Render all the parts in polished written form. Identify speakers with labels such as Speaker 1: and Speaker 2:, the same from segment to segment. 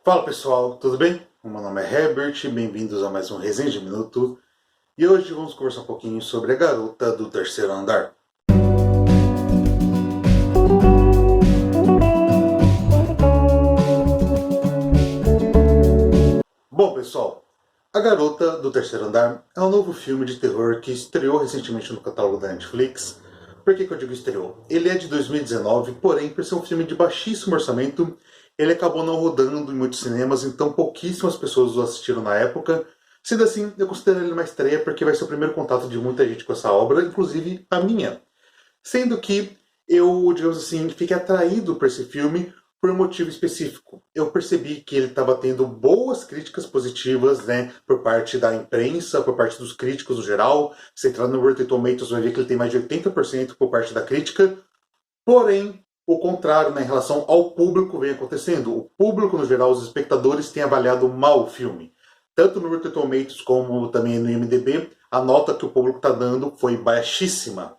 Speaker 1: Fala pessoal, tudo bem? O meu nome é Herbert, bem-vindos a mais um Resenha de Minuto. E hoje vamos conversar um pouquinho sobre a garota do terceiro andar. Bom pessoal, A Garota do Terceiro Andar é um novo filme de terror que estreou recentemente no catálogo da Netflix. Por que eu digo estreou? Ele é de 2019, porém, por ser um filme de baixíssimo orçamento, ele acabou não rodando em muitos cinemas, então pouquíssimas pessoas o assistiram na época. Sendo assim, eu considero ele uma estreia porque vai ser o primeiro contato de muita gente com essa obra, inclusive a minha. Sendo que eu, digamos assim, fiquei atraído por esse filme por um motivo específico. Eu percebi que ele estava tendo boas críticas positivas, né, por parte da imprensa, por parte dos críticos no geral. Se entrar no Rotten Tomatoes vai ver que ele tem mais de 80% por parte da crítica. Porém, o contrário, né, em relação ao público, vem acontecendo. O público, no geral, os espectadores têm avaliado mal o filme. Tanto no Rotten Tomatoes como também no IMDb, a nota que o público está dando foi baixíssima.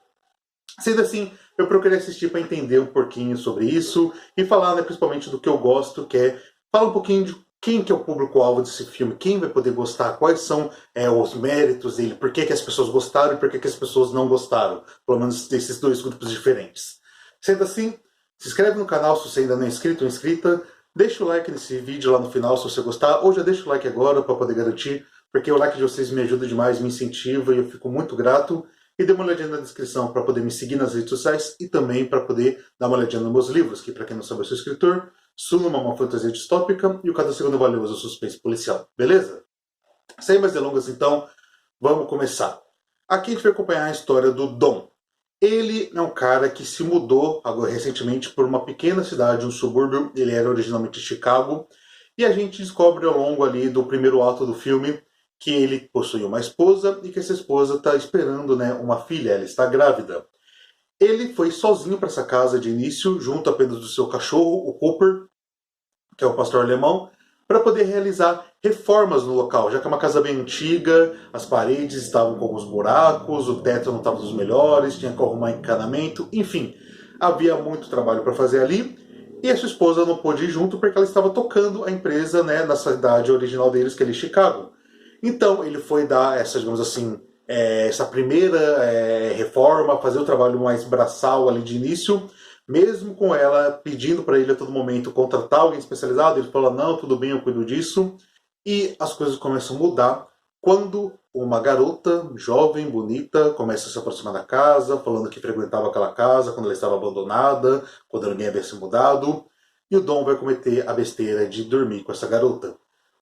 Speaker 1: Sendo assim, eu procurei assistir para entender um pouquinho sobre isso e falar, né, principalmente do que eu gosto, que é falar um pouquinho de quem que é o público-alvo desse filme, quem vai poder gostar, quais são os méritos dele, por que as pessoas gostaram e por que as pessoas não gostaram, pelo menos desses dois grupos diferentes. Sendo assim, se inscreve no canal se você ainda não é inscrito ou inscrita, deixa o like nesse vídeo lá no final se você gostar, ou já deixa o like agora para poder garantir, porque o like de vocês me ajuda demais, me incentiva e eu fico muito grato. E dê uma olhadinha na descrição para poder me seguir nas redes sociais e também para poder dar uma olhadinha nos meus livros, que para quem não sabe eu sou escritor, Sunuma, uma fantasia distópica e o Cada Segundo Valioso, suspense policial. Beleza? Sem mais delongas então, vamos começar. Aqui a gente vai acompanhar a história do Dom. Ele é um cara que se mudou agora recentemente por uma pequena cidade, um subúrbio. Ele era originalmente de Chicago. E a gente descobre ao longo ali do primeiro ato do filme que ele possui uma esposa e que essa esposa está esperando, né, uma filha, ela está grávida. Ele foi sozinho para essa casa de início, junto apenas do seu cachorro, o Cooper, que é o pastor alemão, para poder realizar reformas no local, já que é uma casa bem antiga, as paredes estavam com alguns buracos, o teto não estava dos melhores, tinha que arrumar encanamento, enfim, havia muito trabalho para fazer ali. E a sua esposa não pôde ir junto porque ela estava tocando a empresa, né, na cidade original deles, que é ali Chicago. Então ele foi dar essa, digamos assim, essa primeira reforma, fazer o trabalho mais braçal ali de início, mesmo com ela pedindo para ele a todo momento contratar alguém especializado. Ele fala: não, tudo bem, eu cuido disso. E as coisas começam a mudar quando uma garota jovem, bonita, começa a se aproximar da casa, falando que frequentava aquela casa quando ela estava abandonada, quando ninguém havia se mudado. E o Dom vai cometer a besteira de dormir com essa garota.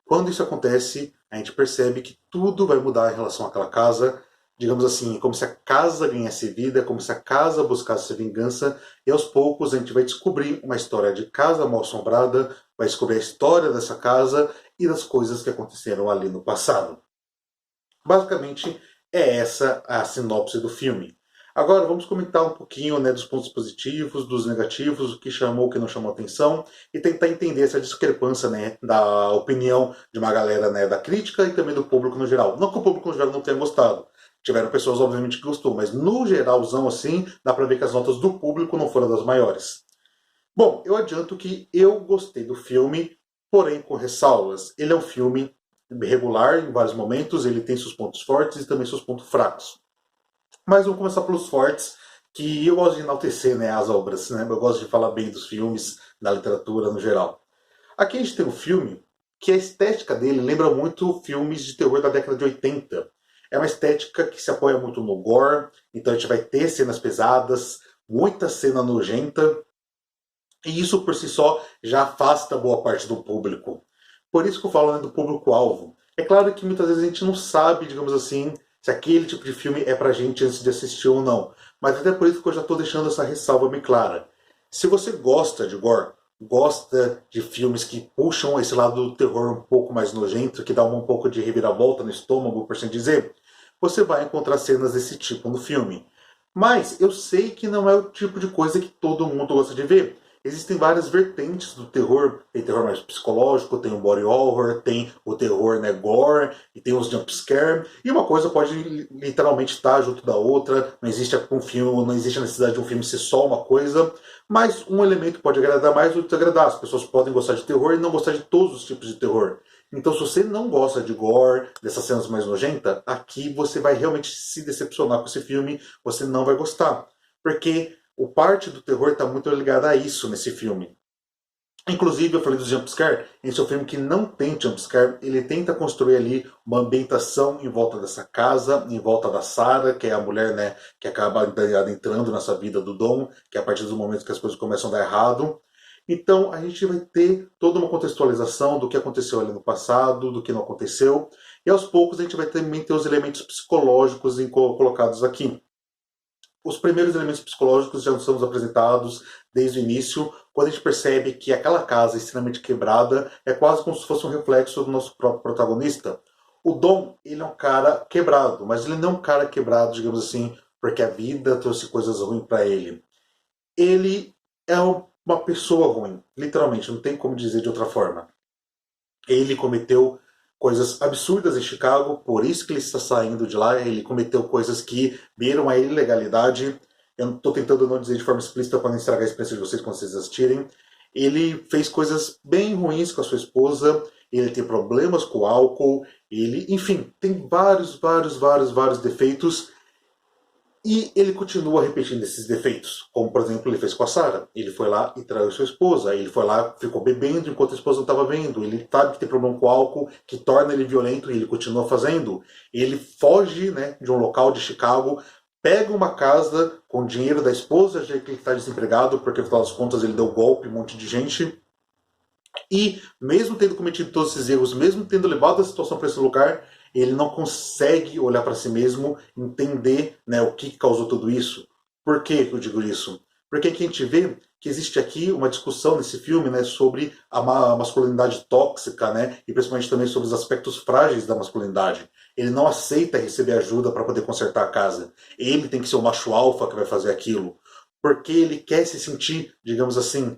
Speaker 1: Quando isso acontece, a gente percebe que tudo vai mudar em relação àquela casa. Digamos assim, é como se a casa ganhasse vida, é como se a casa buscasse vingança, e aos poucos a gente vai descobrir uma história de casa mal assombrada, vai descobrir a história dessa casa e das coisas que aconteceram ali no passado. Basicamente, é essa a sinopse do filme. Agora vamos comentar um pouquinho, né, dos pontos positivos, dos negativos, o que chamou, o que não chamou atenção, e tentar entender essa discrepância, né, da opinião de uma galera, né, da crítica e também do público no geral. Não que o público no geral não tenha gostado. Tiveram pessoas, obviamente, que gostou, mas no geralzão, assim, dá pra ver que as notas do público não foram das maiores. Bom, eu adianto que eu gostei do filme, porém com ressalvas. Ele é um filme regular em vários momentos, ele tem seus pontos fortes e também seus pontos fracos. Mas vamos começar pelos fortes, que eu gosto de enaltecer, né, as obras, né? Eu gosto de falar bem dos filmes, da literatura no geral. Aqui a gente tem um filme que a estética dele lembra muito filmes de terror da década de 80. É uma estética que se apoia muito no gore, então a gente vai ter cenas pesadas, muita cena nojenta, e isso por si só já afasta boa parte do público. Por isso que eu falo, né, do público-alvo. É claro que muitas vezes a gente não sabe, digamos assim, se aquele tipo de filme é pra gente antes de assistir ou não. Mas até por isso que eu já estou deixando essa ressalva bem clara. Se você gosta de gore, gosta de filmes que puxam esse lado do terror um pouco mais nojento, que dá um pouco de reviravolta no estômago, por assim dizer, você vai encontrar cenas desse tipo no filme. Mas eu sei que não é o tipo de coisa que todo mundo gosta de ver. existem várias vertentes do terror. Tem terror mais psicológico, tem o body horror, tem o terror, né, gore, e tem os jump scare. E uma coisa pode literalmente estar junto da outra. Não existe um filme, não existe a necessidade de um filme ser só uma coisa. Mas um elemento pode agradar mais ou desagradar. As pessoas podem gostar de terror e não gostar de todos os tipos de terror. Então, se você não gosta de gore, dessas cenas mais nojentas, aqui você vai realmente se decepcionar com esse filme. Você não vai gostar. Porque o parte do terror está muito ligada a isso nesse filme. Inclusive, eu falei do jumpscare, esse é um filme que não tem jumpscare, ele tenta construir ali uma ambientação em volta dessa casa, em volta da Sarah, que é a mulher, né, que acaba adentrando nessa vida do Dom, que é a partir do momento que as coisas começam a dar errado. Então, a gente vai ter toda uma contextualização do que aconteceu ali no passado, do que não aconteceu, e aos poucos a gente vai também ter os elementos psicológicos colocados aqui. Os primeiros elementos psicológicos já são apresentados desde o início, quando a gente percebe que aquela casa extremamente quebrada é quase como se fosse um reflexo do nosso próprio protagonista. O Dom, ele é um cara quebrado, mas ele não é um cara quebrado, digamos assim, porque a vida trouxe coisas ruins para ele. Ele é uma pessoa ruim, literalmente, não tem como dizer de outra forma. Ele cometeu coisas absurdas em Chicago, por isso que ele está saindo de lá. Ele cometeu coisas que beiram a ilegalidade. Eu não estou tentando não dizer de forma explícita para não estragar a experiência de vocês quando vocês assistirem. Ele fez coisas bem ruins com a sua esposa. Ele tem problemas com o álcool. Ele, enfim, tem vários defeitos. E ele continua repetindo esses defeitos. Como, por exemplo, ele fez com a Sarah. Ele foi lá e traiu sua esposa. Ele foi lá, ficou bebendo enquanto a esposa não estava vendo. Ele sabe que tem problema com o álcool, que torna ele violento e ele continua fazendo. Ele foge, né, de um local de Chicago, pega uma casa com dinheiro da esposa, já que ele está desempregado, porque, afinal das contas, ele deu golpe em um monte de gente. E, mesmo tendo cometido todos esses erros, mesmo tendo levado a situação para esse lugar, ele não consegue olhar para si mesmo, entender, né, o que causou tudo isso. Por que eu digo isso? Porque aqui a gente vê que existe aqui uma discussão nesse filme, né, sobre a masculinidade tóxica, né, e principalmente também sobre os aspectos frágeis da masculinidade. Ele não aceita receber ajuda para poder consertar a casa. Ele tem que ser o macho alfa que vai fazer aquilo. Porque ele quer se sentir, digamos assim,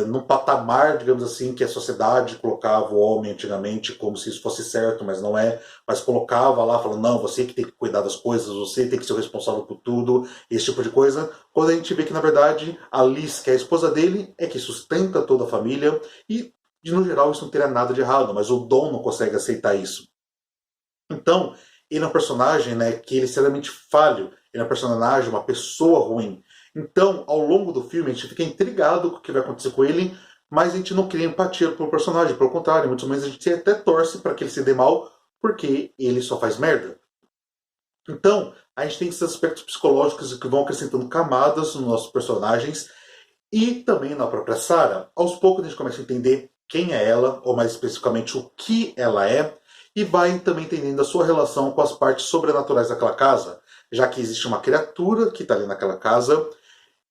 Speaker 1: num patamar, digamos assim, que a sociedade colocava o homem antigamente como se isso fosse certo, mas não é, mas colocava lá, falando, não, você que tem que cuidar das coisas, você tem que ser o responsável por tudo, esse tipo de coisa, quando a gente vê que, na verdade, a Liz, que é a esposa dele, é que sustenta toda a família, e, no geral, isso não teria nada de errado, mas o Dom não consegue aceitar isso. Então, ele é um personagem, né, que ele é extremamente falho, ele é um personagem, uma pessoa ruim. Então, ao longo do filme, a gente fica intrigado com o que vai acontecer com ele, mas a gente não cria empatia pelo personagem, pelo contrário, muitas vezes a gente até torce para que ele se dê mal, porque ele só faz merda. Então, a gente tem esses aspectos psicológicos que vão acrescentando camadas nos nossos personagens, e também na própria Sarah. Aos poucos a gente começa a entender quem é ela, ou mais especificamente o que ela é, e vai também entendendo a sua relação com as partes sobrenaturais daquela casa, já que existe uma criatura que está ali naquela casa,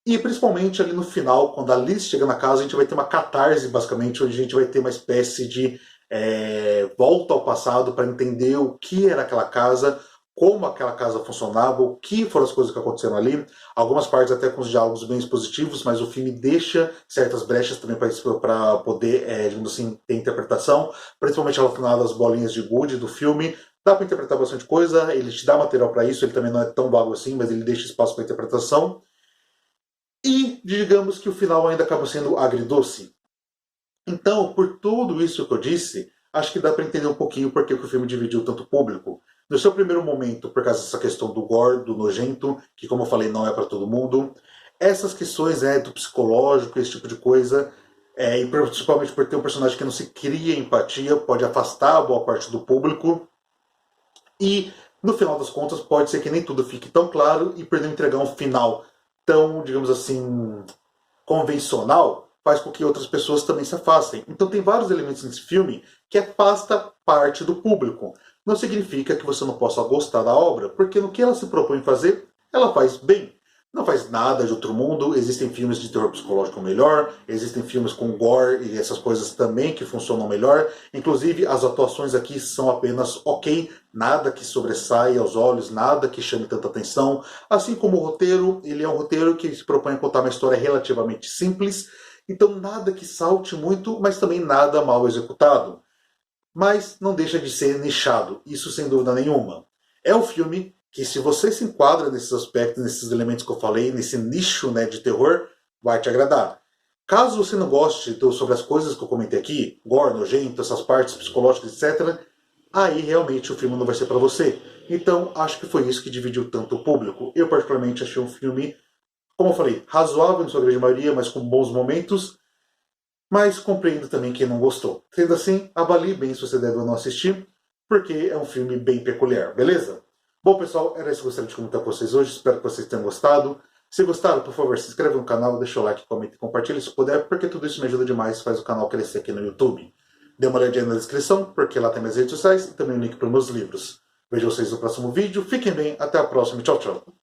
Speaker 1: e principalmente ali no final, quando a Liz chega na casa, a gente vai ter uma catarse, basicamente, onde a gente vai ter uma espécie de volta ao passado para entender o que era aquela casa, como aquela casa funcionava, o que foram as coisas que aconteceram ali. Algumas partes até com os diálogos bem expositivos, mas o filme deixa certas brechas também para poder, digamos assim, ter interpretação, principalmente relacionado às bolinhas de gude do filme. Dá para interpretar bastante coisa, ele te dá material para isso, ele também não é tão vago assim, mas ele deixa espaço para interpretação. E digamos que o final ainda acaba sendo agridoce. Então, por tudo isso que eu disse, acho que dá para entender um pouquinho por que o filme dividiu tanto público. No seu primeiro momento, por causa dessa questão do gore, do nojento, que como eu falei, não é para todo mundo. Essas questões do psicológico, esse tipo de coisa, e principalmente por ter um personagem que não se cria empatia, pode afastar a boa parte do público. E, no final das contas, pode ser que nem tudo fique tão claro e por não entregar um final tão, digamos assim, convencional, faz com que outras pessoas também se afastem. Então tem vários elementos nesse filme que afasta parte do público. Não significa que você não possa gostar da obra, porque no que ela se propõe fazer, ela faz bem. não faz nada de outro mundo. Existem filmes de terror psicológico melhor, existem filmes com gore e essas coisas também que funcionam melhor. Inclusive, as atuações aqui são apenas ok, nada que sobressaia aos olhos, nada que chame tanta atenção. Assim como o roteiro, ele é um roteiro que se propõe a contar uma história relativamente simples, então nada que salte muito, mas também nada mal executado. Mas não deixa de ser nichado, isso sem dúvida nenhuma. É um filme que, se você se enquadra nesses aspectos, nesses elementos que eu falei, nesse nicho, né, de terror, vai te agradar. Caso você não goste sobre as coisas que eu comentei aqui, gore, nojento, essas partes psicológicas, etc., aí realmente o filme não vai ser para você. Então, acho que foi isso que dividiu tanto o público. Eu, particularmente, achei um filme, como eu falei, razoável em sua grande maioria, mas com bons momentos, mas compreendo também quem não gostou. Sendo assim, avalie bem se você deve ou não assistir, porque é um filme bem peculiar, beleza? Bom, pessoal, era isso que eu gostaria de comentar com vocês hoje. Espero que vocês tenham gostado. Se gostaram, por favor, se inscreva no canal, deixa o like, comenta e compartilha se puder, porque tudo isso me ajuda demais, faz o canal crescer aqui no YouTube. Dê uma olhadinha na descrição, porque lá tem minhas redes sociais e também o link para os meus livros. Vejo vocês no próximo vídeo. Fiquem bem, até a próxima. Tchau, tchau.